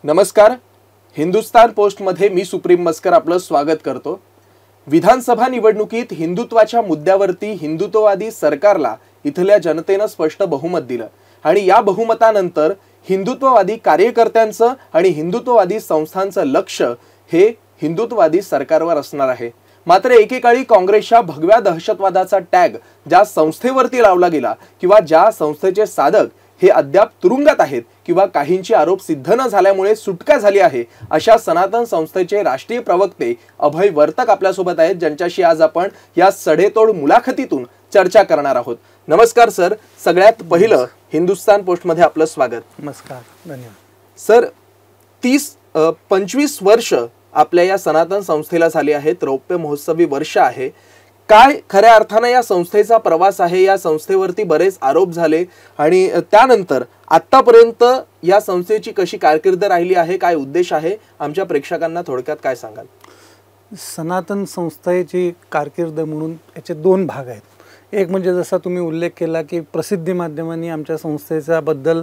नमस्कार. हिंदुस्तान पोस्टमध्ये मी सुप्रीम मस्कर आपलं स्वागत करतो. विधानसभा निवडणुकीत हिंदुत्वाच्या मुद्द्यावरती हिंदुत्ववादी सरकारला इथल्या जनतेनं स्पष्ट बहुमत दिलं आणि या बहुमतानंतर हिंदुत्ववादी कार्यकर्त्यांचं आणि हिंदुत्ववादी संस्थांचं लक्ष हे हिंदुत्ववादी सरकारवर असणार आहे. मात्र एकेकाळी काँग्रेसच्या भगव्या दहशतवादाचा टॅग ज्या संस्थेवरती लावला गेला किंवा ज्या संस्थेचे साधक हे अद्याप तुरुंगात आहेत किंवा काहींचे आरोप सिद्ध न झाल्यामुळे सुटका झाली आहे, अशा सनातन संस्थेचे राष्ट्रीय प्रवक्ते अभय वर्तक आपल्यासोबत आहेत, ज्यांच्याशी आज आपण या सडेतोड मुलाखतीतून चर्चा करणार आहोत. नमस्कार सर. सगळ्यात पहिलं हिंदुस्तान पोस्टमध्ये आपलं स्वागत. नमस्कार, धन्यवाद. सर, 25 वर्ष आपल्या या सनातन संस्थेला झाली आहेत. रौप्य महोत्सवी वर्ष आहे. काय खऱ्या अर्थाने या संस्थेचा प्रवास आहे? या संस्थेवरती बरेच आरोप झाले आणि त्यानंतर आतापर्यंत या संस्थेची कशी कारकीर्द राहिली आहे, काय उद्देश आहे, आमच्या प्रेक्षकांना थोडक्यात काय सांगाल? सनातन संस्थेची कारकीर्द म्हणून याचे दोन भाग आहेत. एक म्हणजे जसा तुम्ही उल्लेख केला की प्रसिद्धी माध्यमांनी आमच्या संस्थेच्या बद्दल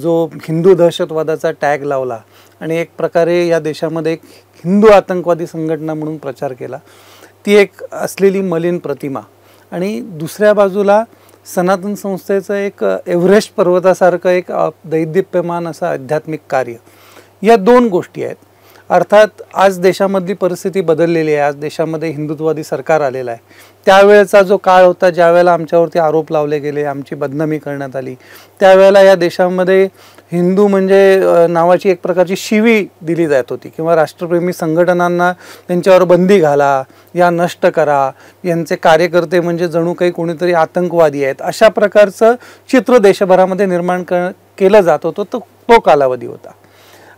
जो हिंदू दहशतवादाचा टॅग लावला आणि एक प्रकारे या देशामध्ये एक हिंदू आतंकवादी संघटना म्हणून प्रचार केला, ती एक असलेली मलिन प्रतिमा. आणि दुसऱ्या बाजूला सनातन संस्थेचं एक एव्हरेस्ट पर्वतासारखं एक दैदिप्यमान असं आध्यात्मिक कार्य. या दोन गोष्टी आहेत. अर्थात आज देशामधली परिस्थिती बदललेली आहे. आज देशामध्ये हिंदुत्ववादी सरकार आलेलं आहे. त्यावेळेचा जो काळ होता, ज्यावेळेला आमच्यावरती आरोप लावले गेले, आमची बदनामी करण्यात आली, त्यावेळेला या देशामध्ये हिंदू म्हणजे नावाची एक प्रकारची शिवी दिली जात होती किंवा राष्ट्रप्रेमी संघटनांना त्यांच्यावर बंदी घाला, या नष्ट करा, यांचे कार्यकर्ते म्हणजे जणू काही कोणीतरी आतंकवादी आहेत, अशा प्रकारचं चित्र देशभरामध्ये निर्माण केलं जात होतं. तो कालावधी होता.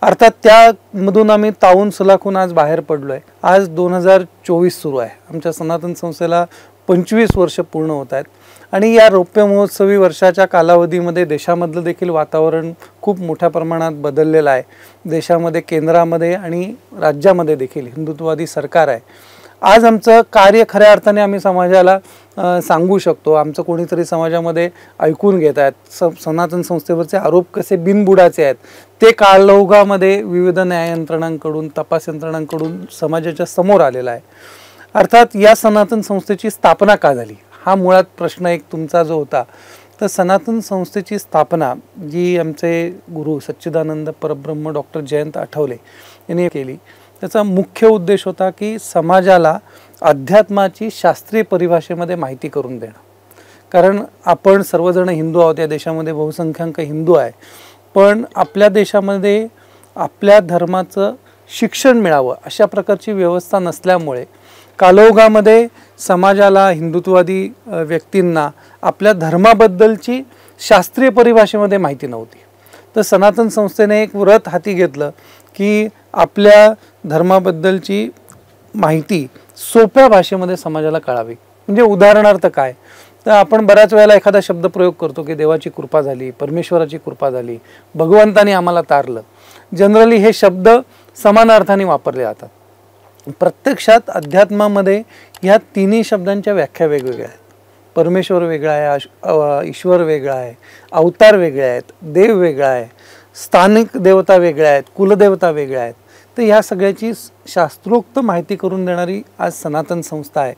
अर्थात त्यामधून आम्ही तावून सुलाखून आज बाहेर पडलो आहे. आज 2024 सुरू आहे. आमच्या सनातन संस्थेला 25 वर्ष पूर्ण होत आहेत आणि या रौप्य महोत्सवी वर्षाच्या कालावधीमध्ये देशामधलं देखील वातावरण खूप मोठ्या प्रमाणात बदललेलं आहे. देशामध्ये केंद्रामध्ये आणि राज्यामध्ये देखील हिंदुत्ववादी सरकार आहे. आज आमचं कार्य खऱ्या अर्थाने आम्ही समाजाला सांगू शकतो. आमचं कोणीतरी समाजामध्ये ऐकून घेत आहेत. सनातन संस्थेवरचे आरोप कसे बिनबुडाचे आहेत ते काळोखामध्ये विविध न्याय यंत्रणांकडून, तपास यंत्रणांकडून समाजाच्या समोर आलेला आहे. अर्थात या सनातन संस्थेची स्थापना का झाली, हा मुळात प्रश्न एक तुमचा जो होता. तर सनातन संस्थेची स्थापना जी आमचे गुरु सच्चिदानंद परब्रह्म डॉक्टर जयंत आठवले यांनी केली, त्याचा मुख्य उद्देश होता की समाजाला अध्यात्माची शास्त्रीय परिभाषेमध्ये माहिती करून देणं. कारण आपण सर्वजण हिंदू आहोत, या देशामध्ये बहुसंख्याक हिंदू आहे, पण आपल्या देशामध्ये आपल्या धर्माचं शिक्षण मिळावं अशा प्रकारची व्यवस्था नसल्यामुळे कालौघामध्ये समाजाला, हिंदुत्ववादी व्यक्तींना आपल्या धर्माबद्दलची शास्त्रीय परिभाषेमध्ये माहिती नव्हती. तर सनातन संस्थेने एक व्रत हाती घेतलं की आपल्या धर्माबद्दलची माहिती सोप्या भाषेमध्ये समाजाला कळावी. म्हणजे उदाहरणार्थ काय, तर आपण बऱ्याच वेळेला एखादा शब्द प्रयोग करतो की देवाची कृपा झाली, परमेश्वराची कृपा झाली, भगवंतानी आम्हाला तारलं. जनरली हे शब्द समान अर्थाने वापरले जातात. प्रत्यक्षात अध्यात्मामध्ये ह्या तिन्ही शब्दांच्या व्याख्या वेगवेगळ्या आहेत. परमेश्वर वेगळा आहे, ईश्वर वेगळा आहे, अवतार वेगळे आहेत, देव वेगळा आहे, स्थानिक देवता वेगळ्या आहेत, कुलदेवता वेगळ्या आहेत. तर ह्या सगळ्याची शास्त्रोक्त माहिती करून देणारी आज सनातन संस्था आहे.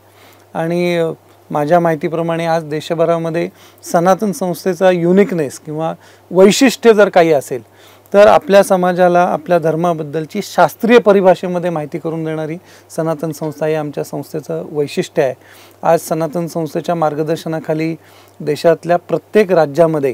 आणि माझ्या माहितीप्रमाणे आज देशभरामध्ये सनातन संस्थेचा युनिकनेस किंवा वैशिष्ट्य जर काही असेल तर आपल्या समाजाला आपल्या धर्माबद्दलची शास्त्रीय परिभाषेमध्ये माहिती करून देणारी सनातन संस्था हे आमच्या संस्थेचं वैशिष्ट्य आहे. आज सनातन संस्थेच्या मार्गदर्शनाखाली देशातल्या प्रत्येक राज्यामध्ये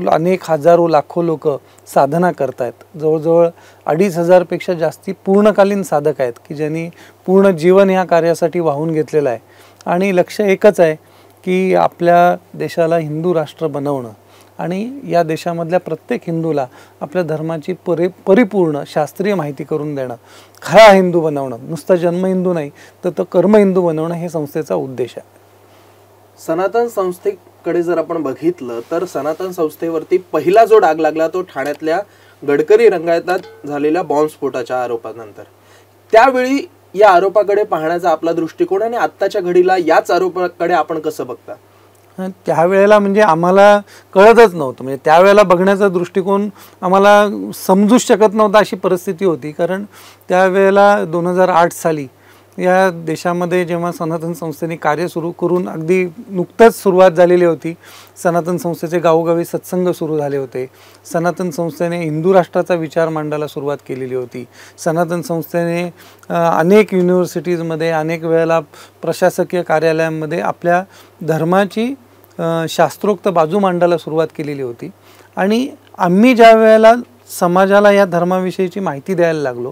अनेक हजारो लाखो लोक साधना करत आहेत. जवळजवळ 2500पेक्षा जास्ती पूर्णकालीन साधक आहेत की ज्यांनी पूर्ण जीवन ह्या कार्यासाठी वाहून घेतलेलं आहे. आणि लक्ष्य एकच आहे की आपल्या देशाला हिंदू राष्ट्र बनवणं आणि या देशामधल्या प्रत्येक हिंदूला आपल्या धर्माची परिपूर्ण शास्त्रीय माहिती करून देणं, खरा हिंदू बनवणं, नुसता जन्म हिंदू नाही तर तो कर्म हिंदू बनवणं हे संस्थेचा उद्देश आहे. सनातन संस्थेकडे जर आपण बघितलं तर सनातन संस्थेवरती पहिला जो डाग लागला तो ठाण्यातल्या गडकरी रंगायतात झालेल्या बॉम्बस्फोटाच्या आरोपानंतर. त्यावेळी या आरोपाकडे पाहण्याचा आपला दृष्टिकोन आणि आत्ताच्या घडीला याच आरोपाकडे आपण कसं बघता? त्यावेळेला म्हणजे आम्हाला कळतच नव्हतं, म्हणजे त्यावेळेला बघण्याचा दृष्टिकोन आम्हाला समजूच शकत नव्हता अशी परिस्थिती होती. कारण त्यावेळेला 2008 साली या देशामध्ये जेव्हा सनातन संस्थेने कार्य सुरू करून अगदी नुकतंच सुरुवात झालेली होती, सनातन संस्थेचे गावोगावी सत्संग सुरू झाले होते, सनातन संस्थेने हिंदू राष्ट्राचा विचार मांडायला सुरुवात केलेली होती, सनातन संस्थेने अनेक युनिव्हर्सिटीजमध्ये अनेक वेळेला प्रशासकीय कार्यालयांमध्ये आपल्या धर्माची शास्त्रोक्त बाजू मांडायला सुरुवात केलेली होती. आणि आम्ही ज्या वेळेला समाजाला या धर्माविषयीची माहिती द्यायला लागलो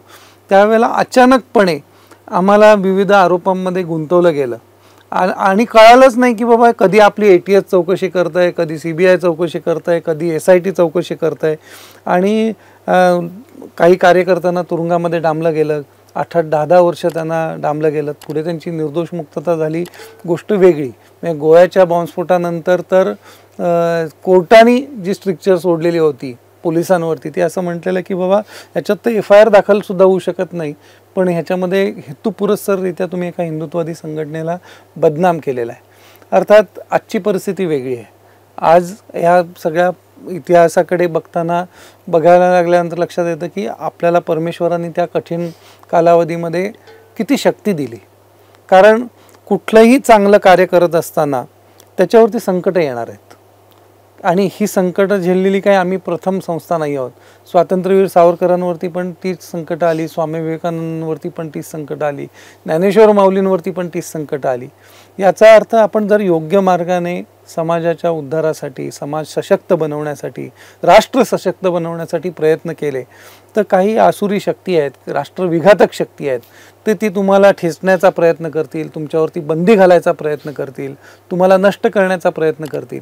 त्यावेळेला अचानकपणे आम्हाला विविध आरोपांमध्ये गुंतवलं गेलं आणि कळालंच नाही की बाबा कधी आपली ATS चौकशी करत आहे, कधी CBI चौकशी करत आहे, कधी SIT चौकशी करत आहे. आणि काही कार्यकर्त्यांना तुरुंगामध्ये डांबलं गेलं, 8-10 वर्ष त्यांना डांबलं गेलं. पुढे त्यांची निर्दोष मुक्तता झाली, गोष्ट वेगळी. म्हणजे गोव्याच्या बॉम्बस्फोटानंतर तर कोर्टाने जी स्ट्रिक्चर सोडलेली होती पोलिसांवरती, ते असं म्हटलेलं की बाबा ह्याच्यात तर FIR दाखलसुद्धा होऊ शकत नाही, पण ह्याच्यामध्ये हेतुपुरस्सररित्या तुम्ही एका हिंदुत्ववादी संघटनेला बदनाम केलेला आहे. अर्थात आजची परिस्थिती वेगळी आहे. आज ह्या सगळ्या इतिहासाकडे बघायला लागल्यानंतर लक्षात येतं की आपल्याला परमेश्वरांनी त्या कठीण कालावधीमध्ये किती शक्ती दिली. कारण कुठलंही चांगलं कार्य करत असताना त्याच्यावरती संकटं येणार आहेत, आणि ही संकटं झेललेली काही आम्ही प्रथम संस्था नाही आहोत. स्वातंत्र्यवीर सावरकरांवरती पण तीच संकटं आली, स्वामी विवेकानंदांवरती पण तीच संकटं आली, ज्ञानेश्वर माऊलींवरती पण तीच संकटं आली. याचा अर्थ आपण जर योग्य मार्गाने समाजाच्या उद्धारासाठी, समाज सशक्त बनवण्यासाठी, राष्ट्र सशक्त बनवण्यासाठी प्रयत्न केले तर काही आसुरी शक्ती आहेत, राष्ट्रविघातक शक्ती आहेत, तर ती तुम्हाला ठेचण्याचा प्रयत्न करतील, तुमच्यावरती बंदी घालायचा प्रयत्न करतील, तुम्हाला नष्ट करण्याचा प्रयत्न करतील.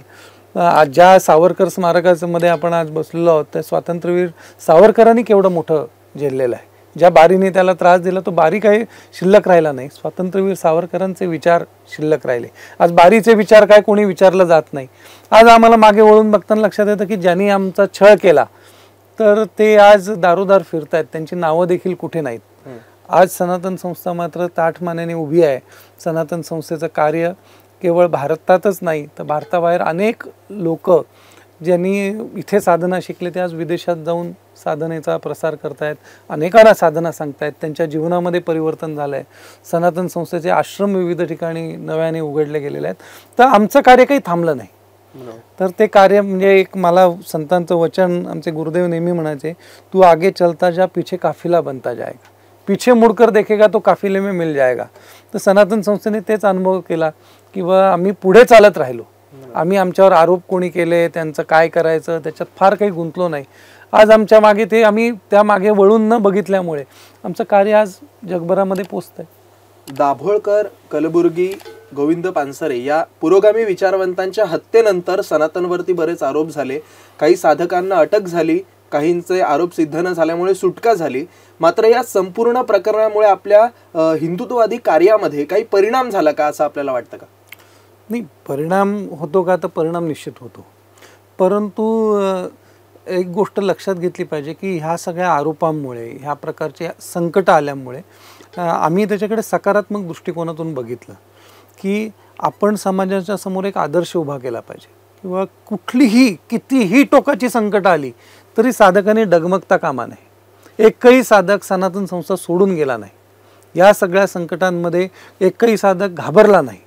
ज्या सावरकर स्मारकामध्ये आपण आज बसलेलो आहोत त्या स्वातंत्र्यवीर सावरकरांनी केवढं मोठं झेललेलं आहे. ज्या बारीने त्याला त्रास दिला तो बारी काही शिल्लक राहिला नाही, स्वातंत्र्यवीर सावरकरांचे विचार शिल्लक राहिले. आज बारीचे विचार काय कोणी विचारलं जात नाही. आज आम्हाला मागे वळून बघताना लक्षात येतं की ज्यांनी आमचा छळ केला तर ते आज दारोदार फिरतायत, त्यांची नावं देखील कुठे नाहीत. आज सनातन संस्था मात्र ताठ मानेने उभी आहे. सनातन संस्थेचं कार्य केवळ भारतातच नाही तर भारताबाहेर अनेक लोक ज्यांनी इथे साधना शिकले ते आज विदेशात जाऊन साधनेचा प्रसार करतायत, अनेकांना साधना सांगतायत, त्यांच्या जीवनामध्ये परिवर्तन झालं आहे. सनातन संस्थेचे आश्रम विविध ठिकाणी नव्याने उघडले गेलेले आहेत. तर आमचं कार्य काही थांबलं नाही. तर ते कार्य म्हणजे एक मला संतांचं वचन आमचे गुरुदेव नेहमी म्हणायचे, तू आगे चलता जा पीछे काफिला बनता जाएगा, पीछे मुड़कर देखेगा तो काफिले में मिल जाएगा. तर सनातन संस्थेने तेच अनुभव केला किंवा आम्ही पुढे चालत राहिलो. आम्ही आमच्यावर आरोप कोणी केले, त्यांचं काय करायचं त्याच्यात फार काही गुंतलो नाही. आज आमच्या मागे ते आम्ही त्या मागे वळून न बघितल्यामुळे आमचं कार्य आज जगभरामध्ये पोचतंय. दाभोळकर, कलबुर्गी, गोविंद पानसरे या पुरोगामी विचारवंतांच्या हत्येनंतर सनातनवरती बरेच आरोप झाले. काही साधकांना अटक झाली, काहींचे आरोप सिद्ध न झाल्यामुळे सुटका झाली. मात्र या संपूर्ण प्रकरणामुळे आपल्या हिंदुत्ववादी कार्यामध्ये काही परिणाम झाला का असं आपल्याला वाटतं का? नाही, परिणाम होतो का तर परिणाम निश्चित होतो. परंतु एक गोष्ट लक्षात घेतली पाहिजे की ह्या सगळ्या आरोपांमुळे, ह्या प्रकारचे संकट आल्यामुळे आम्ही त्याच्याकडे सकारात्मक दृष्टिकोनातून बघितलं की आपण समाजाच्या समोर एक आदर्श उभा केला पाहिजे किंवा कुठलीही कितीही टोकाची संकट आली तरी साधकाने डगमगता कामा नये. एकही साधक सनातन संस्था सोडून गेला नाही. या सगळ्या संकटांमध्ये एकही साधक घाबरला नाही.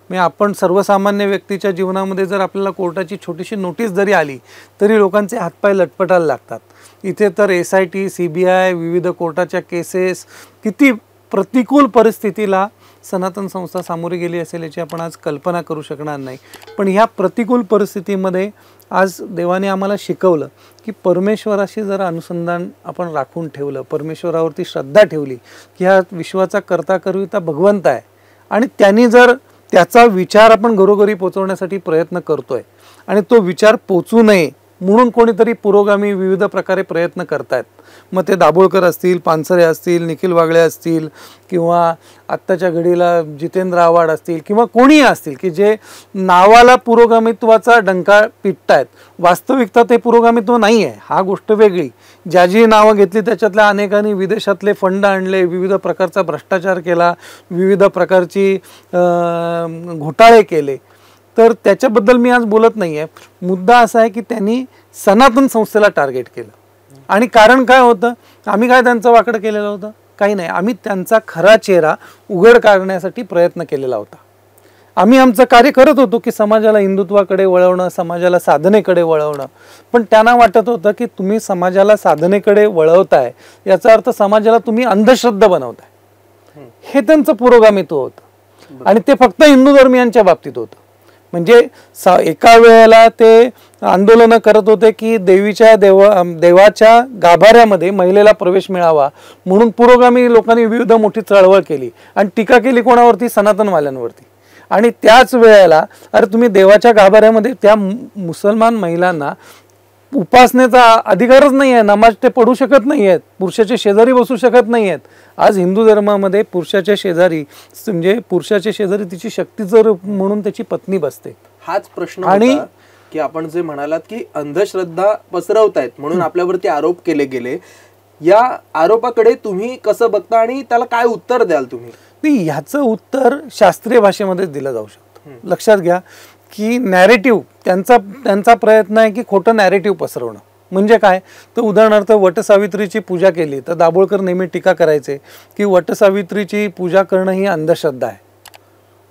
म्हणजे आपण सर्वसामान्य व्यक्तीच्या जीवनामध्ये जर आपल्याला कोर्टाची छोटीशी नोटीस जरी आली तरी लोकांचे हातपाय लटपटायला लागतात. इथे तर SIT, CBI, विविध कोर्टाच्या केसेस, किती प्रतिकूल परिस्थितीला सनातन संस्था सामोरी गेली असेल याची आपण आज कल्पना करू शकणार नाही. पण ह्या प्रतिकूल परिस्थितीमध्ये आज देवाने आम्हाला शिकवलं की परमेश्वराशी जर अनुसंधान आपण राखून ठेवलं, परमेश्वरावरती श्रद्धा ठेवली की ह्या विश्वाचा कर्ता करविता भगवंत आहे आणि त्यांनी जर त्याचा विचार आपण घरोघरी पोचवण्यासाठी प्रयत्न करतोय आणि तो विचार पोचू नये म्हणून कोणीतरी पुरोगामी विविध प्रकारे प्रयत्न करतायत. मग ते दाभोळकर असतील, पानसरे असतील, निखिल वागळे असतील किंवा आत्ताच्या घडीला जितेंद्र आव्हाड असतील किंवा कोणीही असतील की जे नावाला पुरोगामित्वाचा डंका पिटतायत. वास्तविकता ते पुरोगामित्व नाही आहे, हा गोष्ट वेगळी. ज्या जी नावं घेतली त्याच्यातल्या अनेकांनी विदेशातले फंड आणले, विविध प्रकारचा भ्रष्टाचार केला, विविध प्रकारची घोटाळे केले. तर त्याच्याबद्दल मी आज बोलत नाही आहे. मुद्दा असा आहे की त्यांनी सनातन संस्थेला टार्गेट केलं. आणि कारण काय होतं, आम्ही काय त्यांचं वाकडं केलेलं होतं? काही नाही. आम्ही त्यांचा खरा चेहरा उघड करण्यासाठी प्रयत्न केलेला होता. आम्ही आमचं कार्य करत होतो की समाजाला हिंदुत्वाकडे वळवणं, समाजाला साधनेकडे वळवणं. पण त्यांना वाटत होतं की तुम्ही समाजाला साधनेकडे वळवताय, याचा अर्थ समाजाला तुम्ही अंधश्रद्धा बनवताय. हे त्यांचं पुरोगामित्व होतं. आणि ते फक्त हिंदू धर्मियांच्या बाबतीत होतं. म्हणजे एका वेळेला ते आंदोलनं करत होते की देवाच्या गाभाऱ्यामध्ये महिलेला प्रवेश मिळावा म्हणून पुरोगामी लोकांनी विविध मोठी चळवळ केली आणि टीका केली कोणावरती? सनातनवाल्यांवरती. आणि त्याच वेळेला अरे तुम्ही देवाच्या गाभाऱ्यामध्ये त्या मुसलमान महिलांना उपासनेचा अधिकारच नाही आहे, नमाज ते पढू शकत नाही आहेत, पुरुषाच्या शेजारी बसू शकत नाही आहेत. आज हिंदू धर्मामध्ये पुरुषाच्या शेजारी म्हणजे पुरुषाच्या शेजारी तिची शक्तीचं रूप म्हणून त्याची पत्नी बसते. हाच प्रश्न होता की आपण जे म्हणालात की अंधश्रद्धा पसरवतायत म्हणून आपल्यावरती आरोप केले गेले, या आरोपाकडे तुम्ही कसं बघता आणि त्याला काय उत्तर द्याल तुम्ही? ह्याचं उत्तर शास्त्रीय भाषेमध्येच दिलं जाऊ शकतं. लक्षात घ्या की नॅरेटिव्ह त्यांचा प्रयत्न आहे की खोटं नॅरेटिव्ह पसरवणं. म्हणजे काय? तर उदाहरणार्थ वटसावित्रीची पूजा केली तर दाभोळकर नेहमी टीका करायचे की वटसावित्रीची पूजा करणं ही अंधश्रद्धा आहे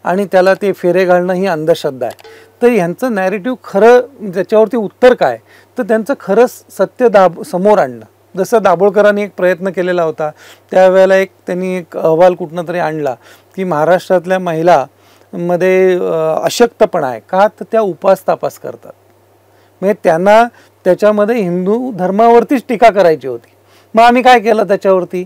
आणि त्याला ते फेरे घालणं ही अंधश्रद्धा आहे. तर ह्यांचं नॅरेटिव्ह खरं त्याच्यावरती उत्तर काय? तर त्यांचं खरं सत्य समोर आणणं. जसं दाभोळकरांनी एक प्रयत्न केलेला होता, त्यावेळेला त्यांनी एक अहवाल कुठनं तरी आणला की महाराष्ट्रातल्या महिला मध्ये अशक्तपणा आहे का, तर त्या उपास तापास करतात. म्हणजे त्यांना त्याच्यामध्ये हिंदू धर्मावरतीच टीका करायची होती. मग आम्ही काय केलं त्याच्यावरती?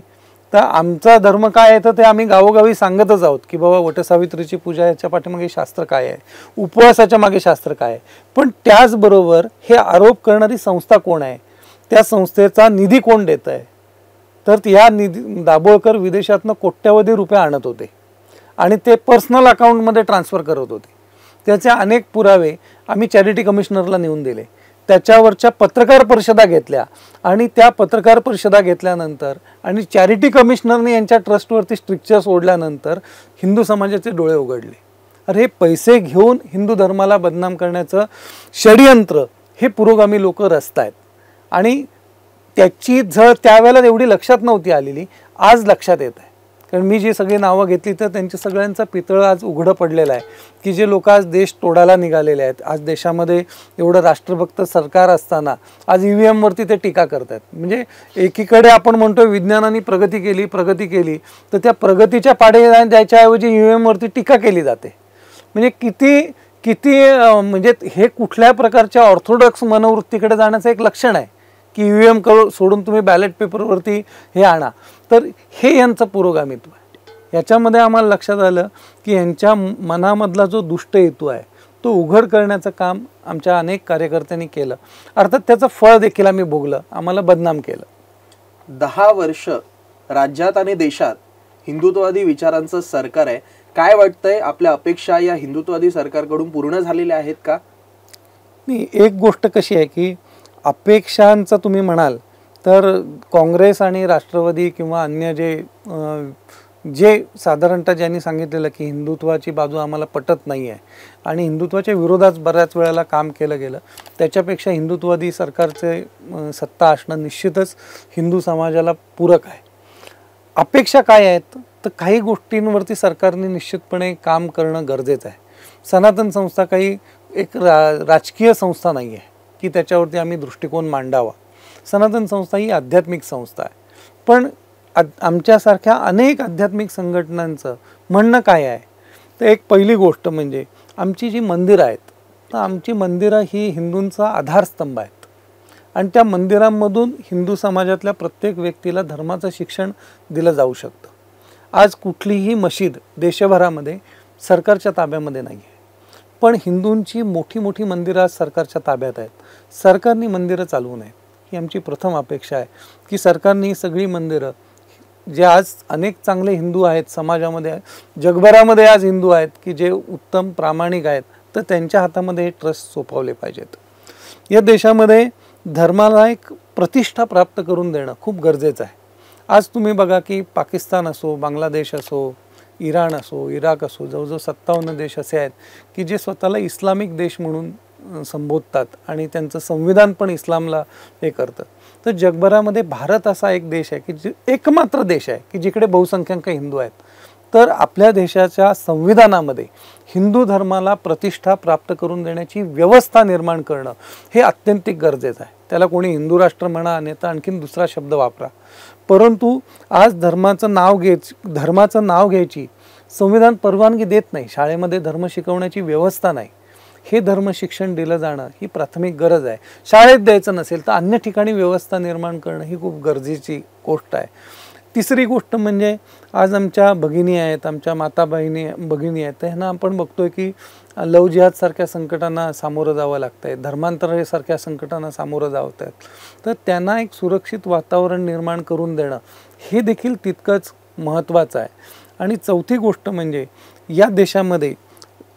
तर आमचा धर्म काय आहे तर ते आम्ही गावोगावी सांगतच आहोत की बाबा वटसावित्रीची पूजा याच्या पाठीमागे शास्त्र काय आहे, उपवासाच्या मागे शास्त्र काय आहे. पण त्याचबरोबर हे आरोप करणारी संस्था कोण आहे, त्या संस्थेचा निधी कोण देत आहे? तर या निधी दाभोळकर विदेशातनं कोट्यवधी रुपये आणत होते आणि ते पर्सनल अकाउंटमध्ये ट्रान्सफर करत होते. त्याचे अनेक पुरावे आम्ही चॅरिटी कमिशनरला नेऊन दिले. त्याच्यावरच्या पत्रकार परिषदा घेतल्या आणि त्या पत्रकार परिषदा घेतल्यानंतर आणि चॅरिटी कमिशनरने यांच्या ट्रस्टवरती स्ट्रिक्चर सोडल्यानंतर हिंदू समाजाचे डोळे उघडले. अरे पैसे घेऊन हिंदू धर्माला बदनाम करण्याचं षडयंत्र हे पुरोगामी लोक रचतायत. आणि त्याची झळ त्यावेळेला एवढी लक्षात नव्हती आलेली, आज लक्षात येत आहे. कारण मी जी सगळी नावं घेतली तर त्यांच्या सगळ्यांचा पितळ आज उघडं पडलेलं आहे की जे लोक आज देश तोडायला निघालेले आहेत. आज देशामध्ये एवढं राष्ट्रभक्त सरकार असताना आज EVM वरती ते टीका करतात. म्हणजे एकीकडे आपण म्हणतो विज्ञानाने प्रगती केली तर त्या प्रगतीच्या पाडे द्यायच्याऐवजी EVM वरती टीका केली जाते. म्हणजे किती म्हणजे हे कुठल्या प्रकारच्या ऑर्थोडॉक्स मनोवृत्तीकडे जाण्याचं एक लक्षण आहे की EVM सोडून तुम्ही बॅलेट पेपरवरती हे आणा. तर हे यांचं पुरोगामित्व आहे. याच्यामध्ये आम्हाला लक्षात आलं की यांच्या मनामधला जो दुष्ट हेतू आहे तो उघड करण्याचं काम आमच्या अनेक कार्यकर्त्यांनी केलं. अर्थात त्याचं फळ देखील आम्ही भोगलं, आम्हाला बदनाम केलं. 10 वर्ष राज्यात आणि देशात हिंदुत्ववादी विचारांचं सरकार आहे. काय वाटतंय, आपल्या अपेक्षा या हिंदुत्ववादी सरकारकडून पूर्ण झालेल्या आहेत का? नाही, एक गोष्ट कशी आहे की अपेक्षांचं तुम्ही म्हणाल तर काँग्रेस आणि राष्ट्रवादी किंवा अन्य जे साधारणतः ज्यांनी सांगितलेलं की हिंदुत्वाची बाजू आम्हाला पटत नाही आहे आणि हिंदुत्वाच्या विरोधात बऱ्याच वेळेला काम केलं गेलं, त्याच्यापेक्षा हिंदुत्ववादी सरकारचे सत्ता असणं निश्चितच हिंदू समाजाला पूरक आहे. अपेक्षा काय आहेत तर काही गोष्टींवरती सरकारने निश्चितपणे काम करणं गरजेचं आहे. सनातन संस्था काही एक राजकीय संस्था नाही आहे की त्याच्यावरती आम्ही दृष्टिकोन मांडावा. सनातन संस्था ही आध्यात्मिक संस्था आहे. पण आमच्यासारख्या अनेक आध्यात्मिक संघटनांचं म्हणणं काय आहे तर एक पहिली गोष्ट म्हणजे आमची जी मंदिरं आहेत तर आमची मंदिरं ही हिंदूंचा आधारस्तंभ आहेत आणि त्या मंदिरांमधून हिंदू समाजातल्या प्रत्येक व्यक्तीला धर्माचं शिक्षण दिलं जाऊ शकतं. आज कुठलीही मशीद देशभरामध्ये सरकारच्या ताब्यामध्ये नाही आहे, पण हिंदूंची मोठी मोठी मंदिरं आज सरकारच्या ताब्यात आहेत. सरकारने मंदिरं चालवू नयेत ही आमची प्रथम अपेक्षा आहे की सरकारने सगळी मंदिरं जे आज अनेक चांगले हिंदू आहेत समाजामध्ये, जगभरामध्ये आज हिंदू आहेत की जे उत्तम प्रामाणिक आहेत, तर त्यांच्या हातामध्ये हे ट्रस्ट सोपवले पाहिजेत. या देशामध्ये धर्माला एक प्रतिष्ठा प्राप्त करून देणं खूप गरजेचं आहे. आज तुम्ही बघा की पाकिस्तान असो, बांगलादेश असो, इराण असो, इराक असो, जवळजवळ 57 देश असे आहेत की जे स्वतःला इस्लामिक देश म्हणून संबोधतात आणि त्यांचं संविधान पण इस्लामला हे करतं. तर जगभरामध्ये भारत असा एक देश आहे की जे एकमात्र देश आहे की जिकडे बहुसंख्याक हिंदू आहेत. तर आपल्या देशाच्या संविधानामध्ये हिंदू धर्माला प्रतिष्ठा प्राप्त करून देण्याची व्यवस्था निर्माण करणं हे अत्यंतिक गरजेचं आहे. त्याला कोणी हिंदू राष्ट्र म्हणा, अन्यथा आणखीन दुसरा शब्द वापरा, परंतु आज धर्माचं नाव घ्यायची संविधान परवानगी देत नाही. शाळेमध्ये धर्म शिकवण्याची व्यवस्था नाही. हे धर्म शिक्षण दिलं जाणं ही प्राथमिक गरज आहे. शाळेत द्यायचं नसेल तर अन्य ठिकाणी व्यवस्था निर्माण करणं ही खूप गरजेची गोष्ट आहे. तिसरी गोष्ट म्हणजे आज आमच्या भगिनी आहेत, आमच्या माता भगिनी आहेत, ह्यांना आपण बघतोय की लव जिहाद सारख्या संकटांना सामोरं जावं लागतंय, धर्मांतर सारख्या संकटांना सामोरं जावत आहेत. तर त्यांना एक सुरक्षित वातावरण निर्माण करून देणं हे देखील तितकंच महत्त्वाचं आहे. आणि चौथी गोष्ट म्हणजे या देशामध्ये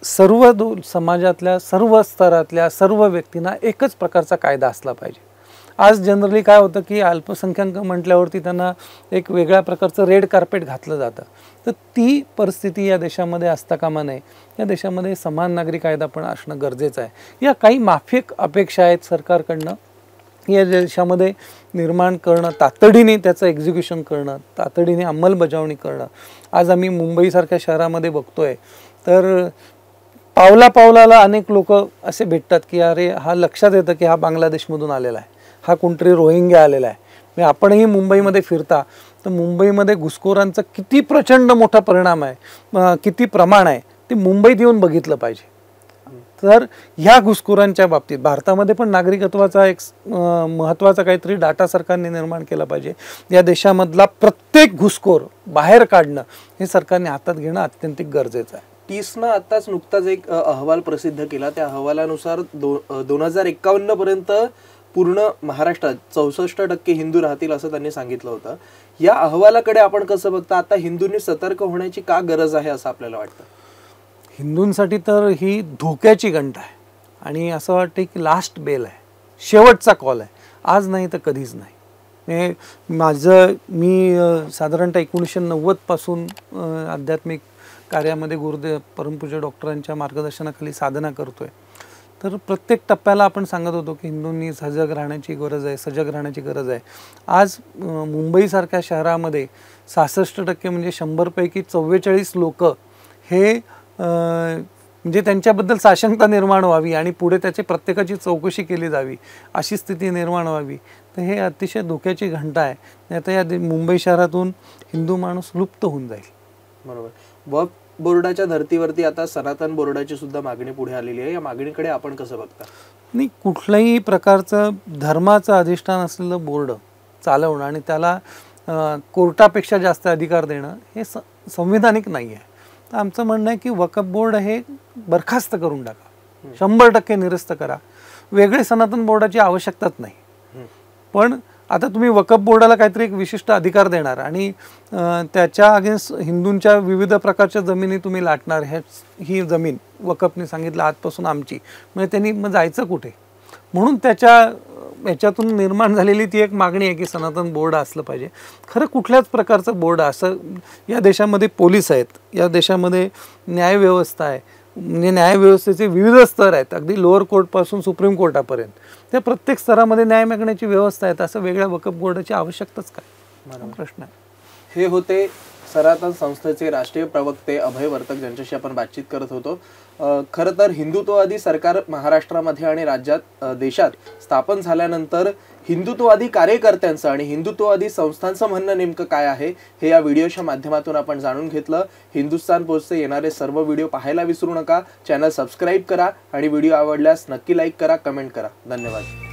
सर्व समाजातल्या सर्व स्तरातल्या सर्व व्यक्तींना एकच प्रकारचा कायदा असला पाहिजे. आज जनरली काय होतं की अल्पसंख्याक म्हटल्यावरती त्यांना एक वेगळ्या प्रकारचं रेड कार्पेट घातलं जातं. तर ती परिस्थिती या देशामध्ये असता कामा नये. या देशामध्ये समान नागरी कायदा पण असणं गरजेचं आहे. या काही माफिक अपेक्षा आहेत सरकारकडनं या देशामध्ये निर्माण करणं, तातडीने त्याचं एक्झिक्युशन करणं, तातडीने अंमलबजावणी करणं. आज आम्ही मुंबईसारख्या शहरामध्ये बघतोय तर पावलाला अनेक लोक असे भेटतात की अरे हा लक्षात येतं की हा बांगलादेशमधून आलेला आहे, हा कोणतरी रोहिंग्या आलेला आहे. म्हणजे आपणही मुंबईमध्ये फिरता तर मुंबईमध्ये घुसखोरांचा किती प्रचंड मोठा परिणाम आहे, किती प्रमाण आहे ते मुंबईत येऊन बघितलं पाहिजे. तर ह्या घुसखोरांच्या बाबतीत भारतामध्ये पण नागरिकत्वाचा एक महत्त्वाचा काहीतरी डाटा सरकारने निर्माण केला पाहिजे. या देशामधला प्रत्येक घुसखोर बाहेर काढणं हे सरकारने हातात घेणं अत्यंतिक गरजेचं आहे. टीसनं आत्ताच नुकताच एक अहवाल प्रसिद्ध केला. त्या अहवालानुसार 2051 पर्यंत पूर्ण महाराष्ट्रात 64% हिंदू राहतील असं त्यांनी सांगितलं होतं. या अहवालाकडे आपण कसं बघता? आता हिंदूंनी सतर्क होण्याची का गरज आहे असं आपल्याला वाटतं? हिंदूंसाठी तर ही धोक्याची घंटा आहे आणि असं वाटतं की लास्ट बेल आहे, शेवटचा कॉल आहे. आज नाही तर कधीच नाही. मी साधारणतः 1990 पासून आध्यात्मिक कार्यामध्ये गुरुदेव परमपूज्य डॉक्टरांच्या मार्गदर्शनाखाली साधना करतोय. तर प्रत्येक टप्प्याला आपण सांगत होतो की हिंदूंनी सजग राहण्याची गरज आहे, सजग राहण्याची गरज आहे. आज मुंबईसारख्या शहरामध्ये 66% म्हणजे 100 पैकी 44 लोक हे म्हणजे त्यांच्याबद्दल साशंकता निर्माण व्हावी आणि पुढे त्याची प्रत्येकाची चौकशी केली जावी अशी स्थिती निर्माण व्हावी. तर हे अतिशय धोक्याची घंटा आहे. नाही तर या मुंबई शहरातून हिंदू माणूस लुप्त होऊन जाईल. बरोबर. वक्फ बोर्डाच्या धर्तीवरती आता सनातन बोर्डाची सुद्धा मागणी पुढे आलेली आहे. या मागणीकडे आपण कसं बघता? नाही, कुठल्याही प्रकारचं धर्माचं अधिष्ठान असलेलं बोर्ड चालवणं आणि त्याला कोर्टापेक्षा जास्त अधिकार देणं हे संविधानिक नाही आहे. तर आमचं म्हणणं आहे की वक्फ बोर्ड हे बरखास्त करून टाका, 100% निरस्त करा. वेगळे सनातन बोर्डाची आवश्यकताच नाही. पण आता तुम्ही वक्फ बोर्डाला काहीतरी एक विशिष्ट अधिकार देणार आणि त्याच्या अगेन्स्ट हिंदूंच्या विविध प्रकारच्या जमिनी तुम्ही लाटणार. ही जमीन वक्फने सांगितलं आजपासून आमची, म्हणजे त्यांनी मग जायचं कुठे? म्हणून याच्यातून निर्माण झालेली ती एक मागणी आहे की सनातन बोर्ड असलं पाहिजे. खरं कुठल्याच प्रकारचं बोर्ड असं, या देशामध्ये पोलीस आहेत, या देशामध्ये न्यायव्यवस्था आहे, म्हणजे न्यायव्यवस्थेचे विविध स्तर आहेत, अगदी लोअर कोर्टपासून सुप्रीम कोर्टापर्यंत. त्या प्रत्येक स्तरामध्ये न्याय मागण्याची व्यवस्था आहे. असं वेगळ्या वक्फ बोर्डाची आवश्यकताच काय? प्रश्न आहे. हे होते सनातन संस्थेचे राष्ट्रीय प्रवक्ते अभय वर्तक, ज्यांच्याशी आपण बातचीत करत होतो. खरं तर हिंदुत्ववादी सरकार महाराष्ट्रामध्ये आणि राज्यात देशात स्थापन झाल्यानंतर हिंदुत्ववादी कार्यकर्त्यांचं आणि हिंदुत्ववादी संस्थांचं म्हणणं नेमकं काय आहे हे या व्हिडिओच्या माध्यमातून आपण जाणून घेतलं. हिंदुस्थान पोस्टचे येणारे सर्व व्हिडिओ पाहायला विसरू नका. चॅनल सबस्क्राईब करा आणि व्हिडिओ आवडल्यास नक्की लाईक करा, कमेंट करा. धन्यवाद.